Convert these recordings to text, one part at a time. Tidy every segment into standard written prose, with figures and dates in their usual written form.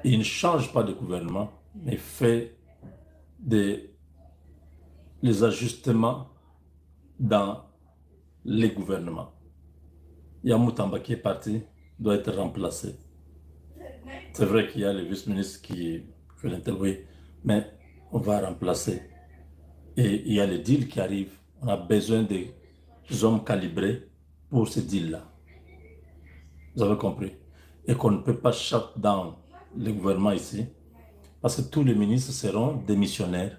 il ne change pas de gouvernement, mais fait les ajustements dans les gouvernements. Yamoutamba qui est parti doit être remplacé. C'est vrai qu'il y a le vice-ministre qui fait l'interview, mais on va remplacer. Et il y a le deal qui arrive. On a besoin des hommes calibrés pour ce deal-là. Vous avez compris? Et qu'on ne peut pas shut down le gouvernement ici, parce que tous les ministres seront démissionnaires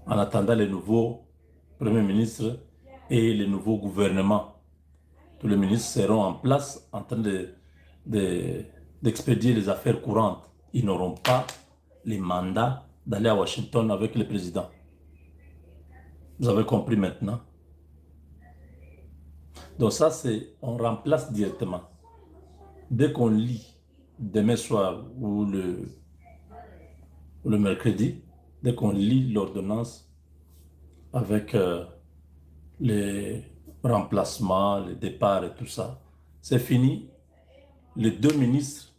en attendant les nouveaux premiers ministres et les nouveaux gouvernements. Tous les ministres seront en place en train d'expédier les affaires courantes. Ils n'auront pas les mandats d'aller à Washington avec le président. Vous avez compris maintenant? Donc ça, c'est, on remplace directement. Dès qu'on lit demain soir ou le mercredi, dès qu'on lit l'ordonnance avec les remplacements, les départs et tout ça, c'est fini. Les deux ministres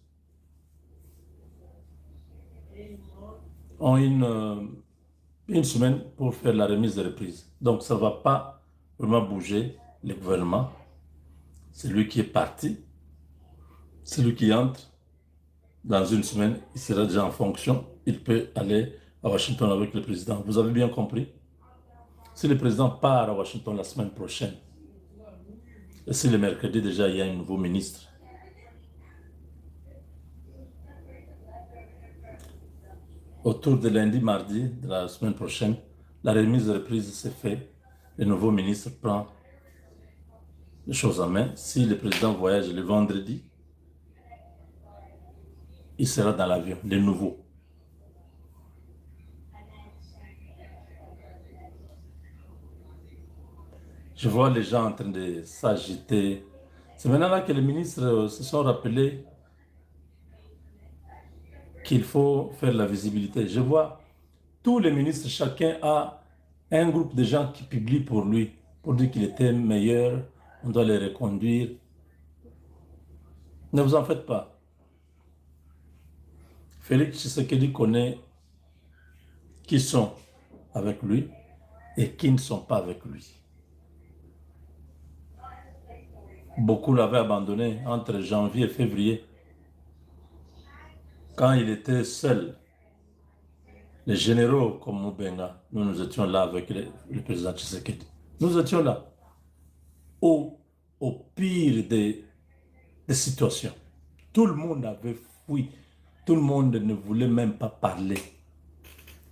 ont une semaine pour faire la remise de reprise. Donc ça ne va pas vraiment bouger le gouvernement. C'est lui qui est parti. C'est lui qui entre. Dans une semaine, il sera déjà en fonction. Il peut aller à Washington avec le président. Vous avez bien compris? Si le président part à Washington la semaine prochaine, et si le mercredi déjà il y a un nouveau ministre, autour de lundi, mardi de la semaine prochaine, la remise de reprise s'est faite. Le nouveau ministre prend les choses en main. Si le président voyage le vendredi, il sera dans l'avion, de nouveau. Je vois les gens en train de s'agiter. C'est maintenant là que les ministres se sont rappelés qu'il faut faire la visibilité. Je vois tous les ministres, chacun a un groupe de gens qui publient pour lui, pour dire qu'il était meilleur, on doit les reconduire. Ne vous en faites pas. Félix Tshisekedi connaît qui sont avec lui et qui ne sont pas avec lui. Beaucoup l'avaient abandonné entre janvier et février, quand il était seul. Les généraux comme Moubenga, nous étions là avec le président Tshisekedi. Nous étions là, au pire des situations. Tout le monde avait fui. Tout le monde ne voulait même pas parler.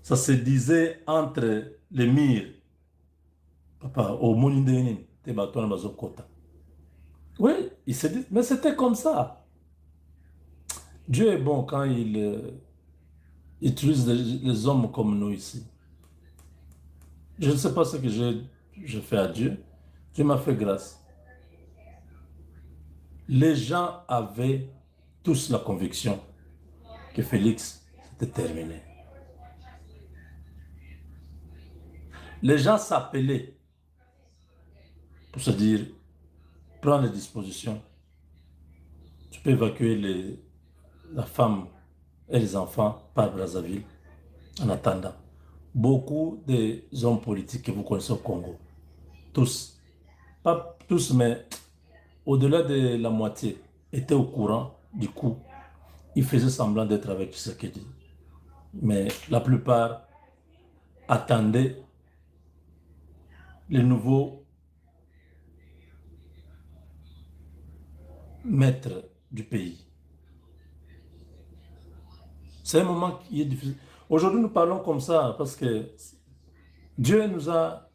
Ça se disait entre les murs. Papa, au Monindénin, Tebatouan Bazokota. Oui, il se dit, mais c'était comme ça. Dieu est bon quand il utilise les hommes comme nous ici. Je ne sais pas ce que je fais à Dieu. Dieu m'a fait grâce. Les gens avaient tous la conviction que Félix, c'était terminé. Les gens s'appelaient pour se dire, prends les dispositions. Tu peux évacuer la femme et les enfants par Brazzaville en attendant. Beaucoup des hommes politiques que vous connaissez au Congo, tous, pas tous, mais au-delà de la moitié, étaient au courant du coup. Ils faisaient semblant d'être avec Tshisekedi. Mais la plupart attendaient les nouveaux maîtres du pays. C'est un moment qui est difficile. Aujourd'hui, nous parlons comme ça parce que Dieu nous a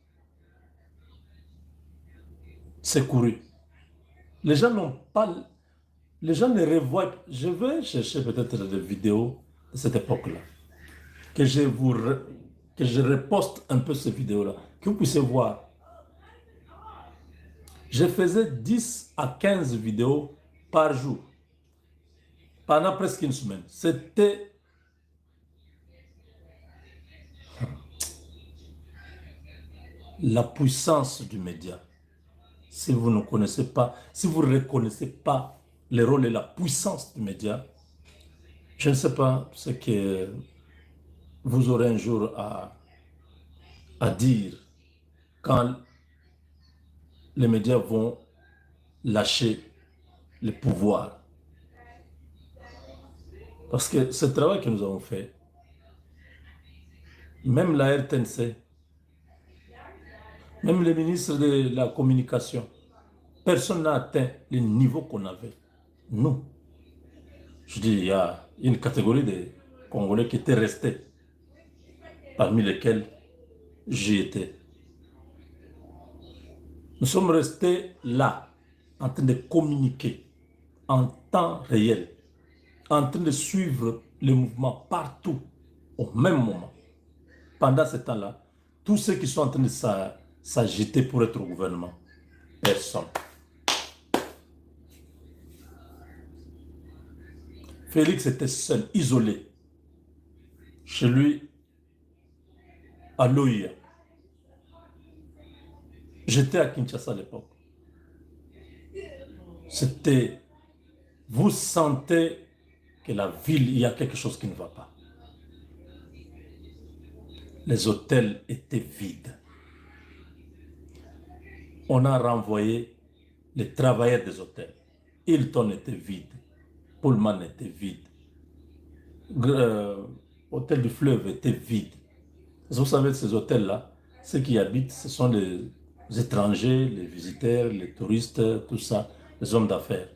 secourus. Les gens n'ont pas... Les gens ne revoient... Je vais chercher peut-être des vidéos de cette époque-là. Que je reposte un peu ces vidéos-là. Que vous puissiez voir. Je faisais 10 à 15 vidéos par jour. Pendant presque une semaine. C'était... la puissance du média. Si vous ne connaissez pas, si vous ne reconnaissez pas le rôle et la puissance du média, Je ne sais pas ce que vous aurez un jour à dire quand les médias vont lâcher le pouvoir. Parce que ce travail que nous avons fait, même la RTNC, même le ministre de la Communication, personne n'a atteint le niveau qu'on avait. Nous. Je dis, il y a une catégorie de Congolais qui étaient restés, parmi lesquels j'y étais. Nous sommes restés là, en train de communiquer en temps réel, en train de suivre les mouvements partout, au même moment. Pendant ce temps-là, tous ceux qui sont en train de s'agiter pour être au gouvernement, personne. Félix était seul, isolé, chez lui, à Loïa. J'étais à Kinshasa à l'époque. C'était, vous sentez que la ville, il y a quelque chose qui ne va pas. Les hôtels étaient vides. On a renvoyé les travailleurs des hôtels. Hilton était vide. Pullman était vide. Hôtel du Fleuve était vide. Vous savez, ces hôtels-là, ceux qui y habitent, ce sont les étrangers, les visiteurs, les touristes, tout ça, les hommes d'affaires.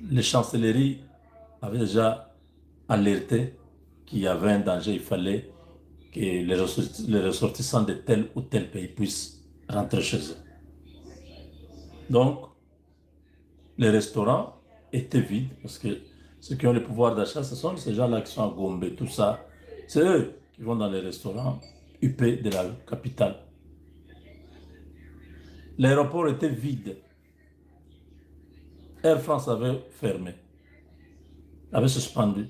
Les chancelleries avaient déjà alerté qu'il y avait un danger, il fallait que les ressortissants de tel ou tel pays puissent rentrer chez eux. Donc, les restaurants étaient vides parce que ceux qui ont le pouvoir d'achat, ce sont ces gens-là qui sont à Gombe, tout ça. C'est eux qui vont dans les restaurants UP de la capitale. L'aéroport était vide. Air France avait fermé, avait suspendu.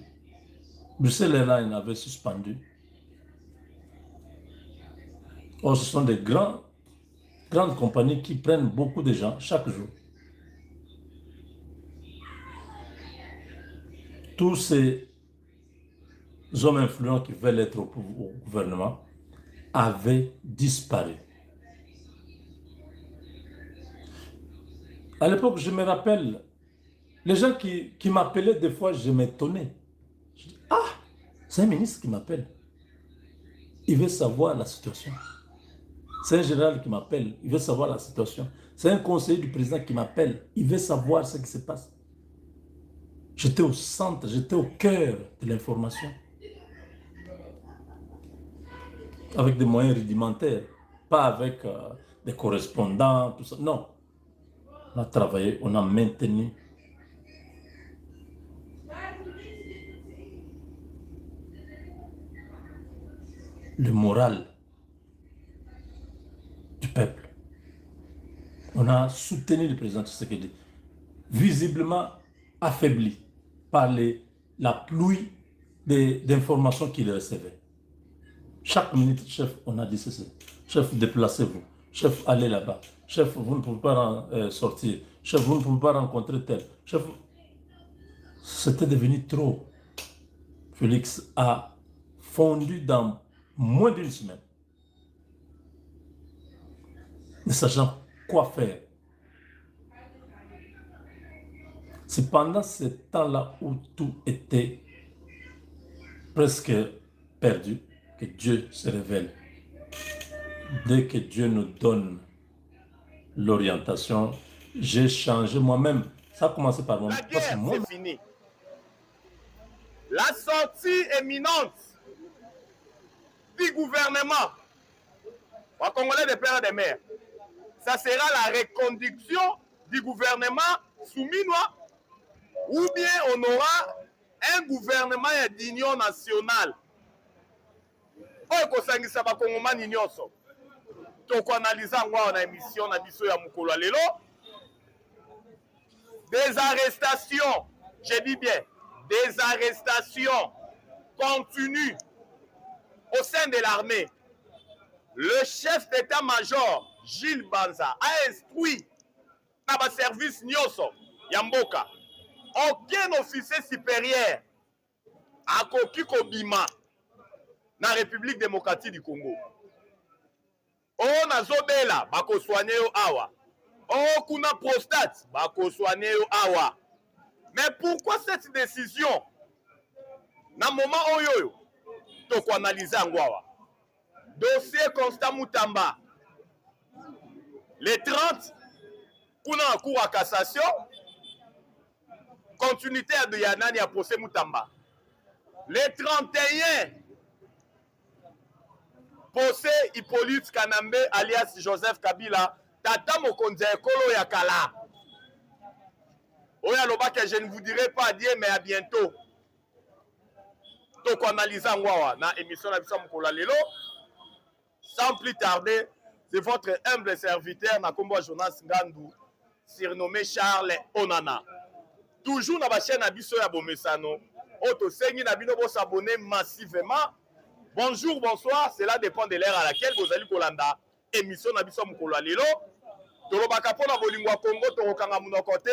Bruxelles Airlines avait suspendu. Or, ce sont des grandes compagnies qui prennent beaucoup de gens chaque jour. Tous ces hommes influents qui veulent être au gouvernement avaient disparu. À l'époque, je me rappelle, les gens qui m'appelaient, des fois, je m'étonnais. Je dis, ah, c'est un ministre qui m'appelle. Il veut savoir la situation. C'est un général qui m'appelle, il veut savoir la situation. C'est un conseiller du président qui m'appelle, il veut savoir ce qui se passe. J'étais au centre, j'étais au cœur de l'information. Avec des moyens rudimentaires, pas avec des correspondants, tout ça. Non. On a travaillé, on a maintenu. Le moral du peuple. On a soutenu le président Tshisekedi, visiblement affaibli par la pluie d'informations qu'il recevait. Chaque minute, chef, on a dit ceci. Chef, déplacez-vous. Chef, allez là-bas. Chef, vous ne pouvez pas sortir. Chef, vous ne pouvez pas rencontrer tel. Chef, c'était devenu trop. Félix a fondu dans moins d'une semaine, ne sachant quoi faire. C'est pendant ce temps-là où tout était presque perdu que Dieu se révèle. Dès que Dieu nous donne l'orientation, j'ai changé moi-même. Ça a commencé par moi. La guerre, c'est fini. La sortie éminente du gouvernement au Congolais des pères et des mères, ça sera la reconduction du gouvernement souminois, ou bien on aura un gouvernement d'union nationale. Oyo kosangisa bakongomani nyonso tokoanaliza ngwa na émission na biso ya mukolo lelo. Des arrestations, je dis bien, des arrestations continues au sein de l'armée. Le chef d'état-major, Gilles Banza, a instruit dans le service Nyoso, Yamboka. aucun officier supérieur akoki kobima na République démocratique du Congo. O nazobela bako soigner yo awa. O kuna prostate bako soigner yo awa. Mais pourquoi cette décision? Na moment oyo to ko analyser ngwawa. Dossier Constant Moutamba. Les 30 kuna na cour à cassation. Continuité de Yanani à procès Moutamba. Les 31 procès Hippolyte Kanambe alias Joseph Kabila. Tata Mokonzi Ekolo Yakala. Oya loba que je ne vous dirai pas adieu mais à bientôt. Donc analyser ngwawa na émission na biso mkola lelo. Sans plus tarder, c'est votre humble serviteur Nakombo Jonas Ngandou, surnommé Charles Onana. Toujours dans la chaîne Abisso ya Bomesano. Oto sengi na bino bo s'abonner massivement. Bonjour, bonsoir, cela dépend de l'heure à laquelle vous allez kolanda. Émission na biso mkola lelo. Tolobaka pona bolingwa Congo torokanga munokote.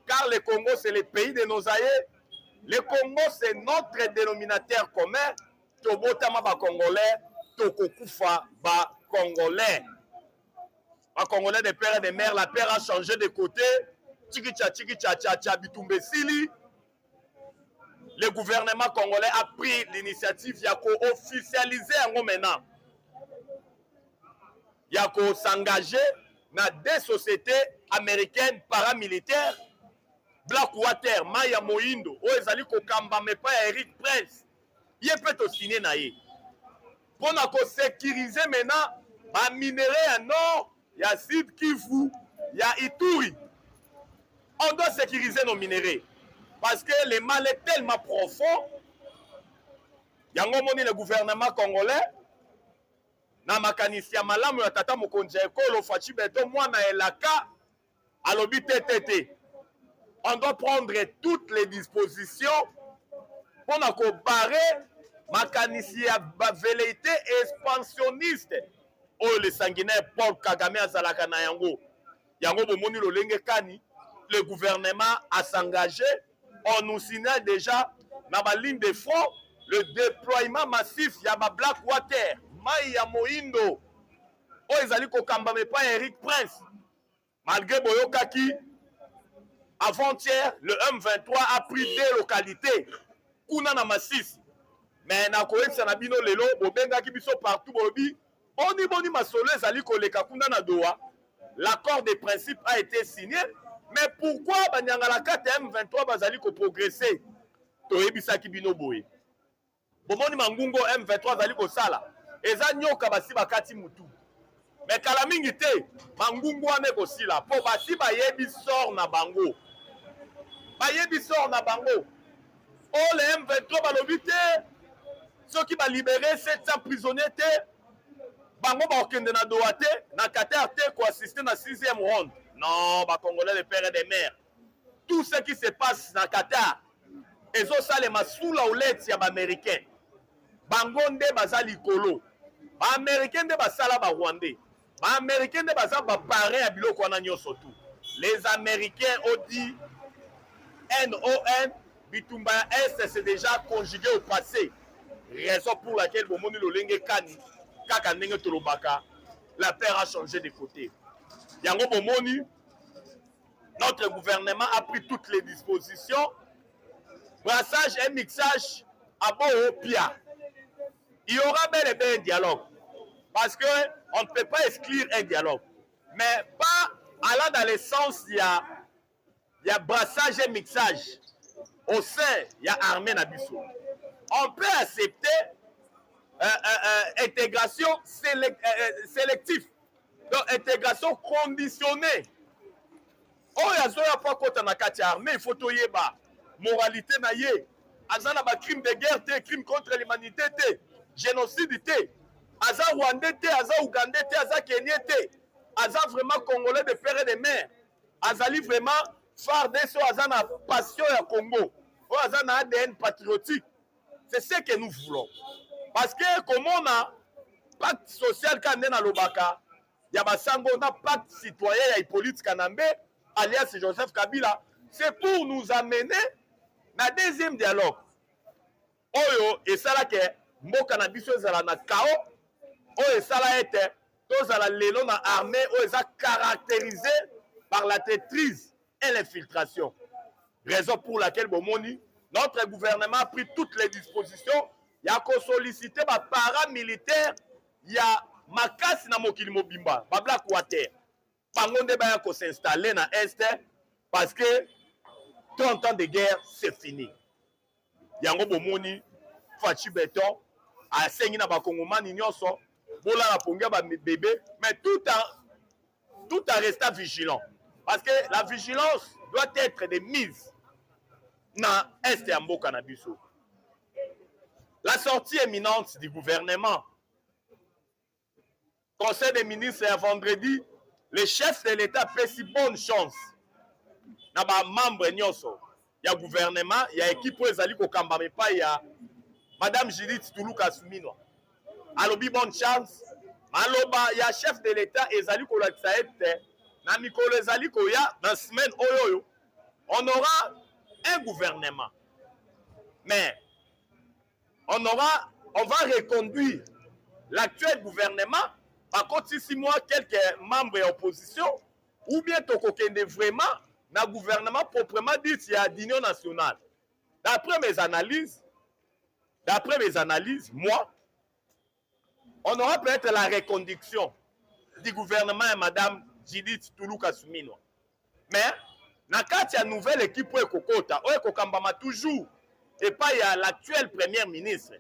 Car le Congo c'est le pays de nos aïeux. Le Congo c'est notre dénominateur commun. Tobotama ba Congolais, tokokufa ba Congolais. Ba Congolais de père et de mère, la père a changé de côté. Tiki tcha bitumbe sili. Le gouvernement congolais a pris l'initiative yako officialiser en maintenant. Yako s'engager dans des sociétés américaines paramilitaires. Blackwater, Maya Moindo, Oezali Kokamba, mais pas Eric Prince. Il peut te signer naïe. Pour sécuriser maintenant, un minerai à nord, il y a Sud Kivu, il y a Ituri. On doit sécuriser nos minéraux. Parce que le mal est tellement profond. Il y a le gouvernement congolais. Na makanisi ya malamu ya tata Mokonzi Ekolo Fachi Beto mwana elaka alobi TTT. On doit prendre toutes les dispositions pour nous barrer makanisi ya velléité expansionniste. Oh le sanguinaire Paul Kagame azalaka na yango. Yango bomoni lolenge kani. Le gouvernement a s'engagé. On nous signale déjà dans la ligne de front le déploiement massif. Il y a Blackwater, Maya Moindo. Oh, ils allaient kokamba mais pas Eric Prince. Malgré Boyokaki, avant-hier, le M23 a pris des localités. Kuna na Masisi. Mais na koyek sanabino lelo, bobenga ki biso partout bobi. Boni masolo ezali koleka kuna na Doha. L'accord de principe a été signé. Mais pourquoi Banyangalaka M23 bazali ko progresser? Toyebisa ki bino boye. Bomoni mangungo M23 bazali ko sala. Eza nyoka basi bakati mutu. Mais kala mingi te, mangungo ane ko sila. Po basi bayebi sort na bango. Bayebi sort na bango. Oh le M23 balobi te. Ceux qui va libérer 700 prisonniers te. Bango ba okende na Doha te, na Qatar te ko assister na 6e round. Non, bah Congolais de père et de mère. Tout ce qui se passe dans Qatar, et ça les masoula ou l'aide y a américain. Bangonde bazali kolo. Ba américain de basala ba rwandais. Ba américain de basala ba parrain à biloko na nyoso tout. Les américains ont dit NON bitumba S c'est déjà conjugué au passé. Raison pour laquelle bomoni lolenge kani kaka ndenge tolobaka la paix a changé de côté. Yango bomoni, notre gouvernement a pris toutes les dispositions. Brassage et mixage à Bohopia. Il y aura bel et bien un dialogue. Parce qu'on ne peut pas exclure un dialogue. Mais pas allant dans le sens, il y a brassage et mixage. Au sein, il y a armée Nabiso. On peut accepter intégration sélective. Donc, intégration conditionnée. Oh, il y a pas contre la carte armée, il faut toyer ba moralité na ye. Azana ba crime de guerre, crime contre l'humanité, génocide, aza rwandais, aza ougandais, aza kenyais, aza vraiment congolais de père et de mère. Azali vraiment phare de so azana passion ya Congo. Oh, azana ADN patriotique. C'est ce que nous voulons. Parce que comme on a pacte social quand on a l'obaka, il y a un pacte citoyen, il y a Hippolyte Kanambe, alias Joseph Kabila. c'est pour nous amener na deuxième dialogue. Oyo esala ke mboka na biso ezala na chaos, oyo esala ete tozala lelo na armée oyo eza caractérisé par la traîtrise et l'infiltration. Raison pour laquelle bomoni notre gouvernement a pris toutes les dispositions ya ko solliciter ba paramilitaire ya makasi na mokili mobimba ba Black Water bango nde baya ko s'installer na est parce que 30 ans de guerre c'est fini. Yango bomoni Fachi Beton asengi na bakongomani nyonso bola na pongia ba bébé, mais tout en restant vigilant parce que la vigilance doit être de mise na est ya mboka na biso. La sortie imminente du gouvernement, Conseil des ministres est vendredi, le chef de l'État fait si bonne chance na ba membre nyonso ya gouvernement ya équipe ezali ko kambame pa ya Madame Judith Tuluka Suminwa. Alobi bonne chance, maloba ya chef de l'État ezali ko lakisa ete na mikolo ezali ko ya na semaine oyoyo on aura un gouvernement. Mais on va reconduire l'actuel gouvernement par contre 6 mois quelques membres de l'opposition ou bien tokokende vraiment na gouvernement proprement dit il y a d'union nationale. D'après mes analyses, moi, on aura peut-être la reconduction du gouvernement de Madame Judith Tuluka Suminwa. Mais na kati ya nouvelle équipe ekokota oyo ekokambama toujours et pas ya l'actuel premier ministre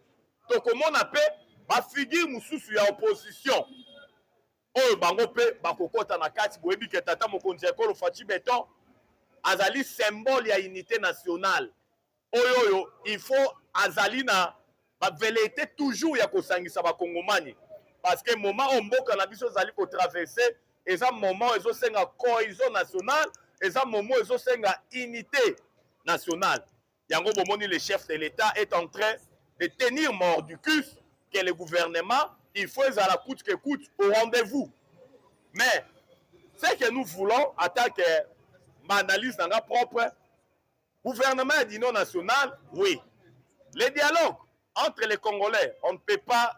tokomona pe ba figure mususu ya opposition oyo bango pe bakokota na kati boyebi ke tata mokonzi ekolo Fachi Beton azali symbole ya unité nationale oyo il faut azali na ba velete toujours ya kosangisa bakongomani parce que moment o mboka na biso azali ko traverser eza moment ezo senga cohésion nationale eza moment ezo senga unité nationale. Yango bomoni le chef de l'État est en train de tenir mordicus que le gouvernement il faut à la coûte que coûte au rendez-vous. Mais ce que nous voulons en tant que analyse dans notre propre gouvernement d'union nationale, oui. Le dialogue entre les Congolais, on ne peut pas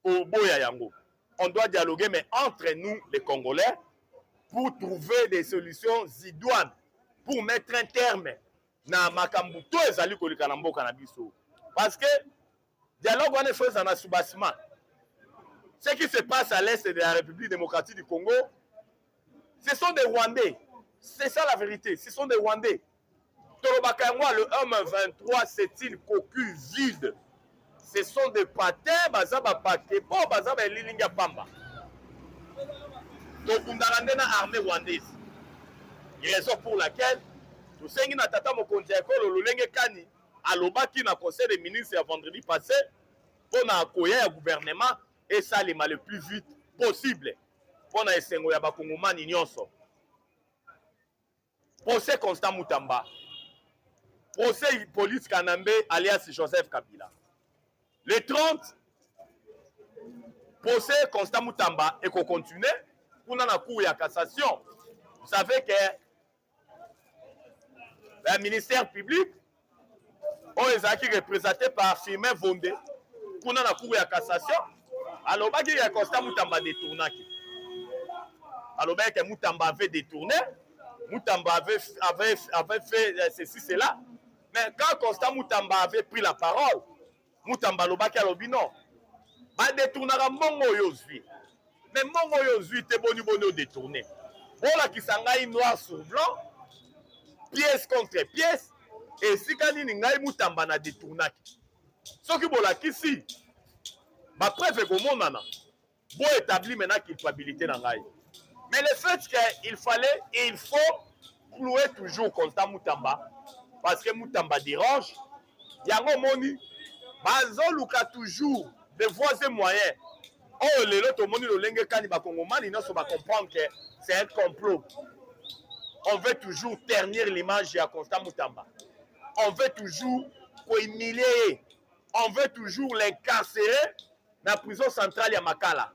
au boya yango. On doit dialoguer, mais entre nous, les Congolais, pour trouver des solutions idoines, pour mettre un terme na makambuto ezali kolika na mboka na biso. Parce que dialogue on est fait dans un soubassement. Ce qui se passe à l'est de la République démocratique du Congo, ce sont des Rwandais. C'est ça la vérité, ce sont des Rwandais. Tolobakangwa, le M23, c'est une coquille vide. Ce sont des patins, bazaba pakepo, bazaba lilinga pamba. Donc, on a une armée rwandaise. Raison pour laquelle, tout ce qui n'a pas mon compte le Lulenge Kani, à l'Obaki, dans le conseil des ministres, vendredi passé, pour accueillir le gouvernement, et ça, le plus vite possible. Pour essayer de faire Kongomani nyonso. Procès Constant Moutamba. Procès police Kanambe, alias Joseph Kabila. Le 30, procès Constant Moutamba et qu'on continue pour la cour de cassation. Vous savez que le ministère public est représenté par Firmin Vondé pour la cour de cassation. Alors, il y a Constant Moutamba détourné. Alors, Moutamba avait détourné, Moutamba avait fait ceci, cela. Mais quand Constant Moutamba avait pris la parole, Moutamba Lobaki a lobi non. Ba détournera mongo yozui. Mais mongo yozui te boni boni détourné. Voilà qui s'engaille noir sur blanc, pièce contre pièce, et si kanini ngai Moutamba na détournaki. Ce qui bola kisi, ma preuve est monana. Bon établi maintenant culpabilité na ngai. Mais le fait qu'il fallait et il faut clouer toujours Constant Moutamba, parce que Moutamba dérange, yango moni, bazo luka toujours des voies et moyens. Oh, les autres moni le lenge kani ba kongomani non so ba comprendre que c'est un complot. On veut toujours ternir l'image de Constant Moutamba. On veut toujours humilier. On veut toujours l'incarcérer dans la prison centrale de Makala.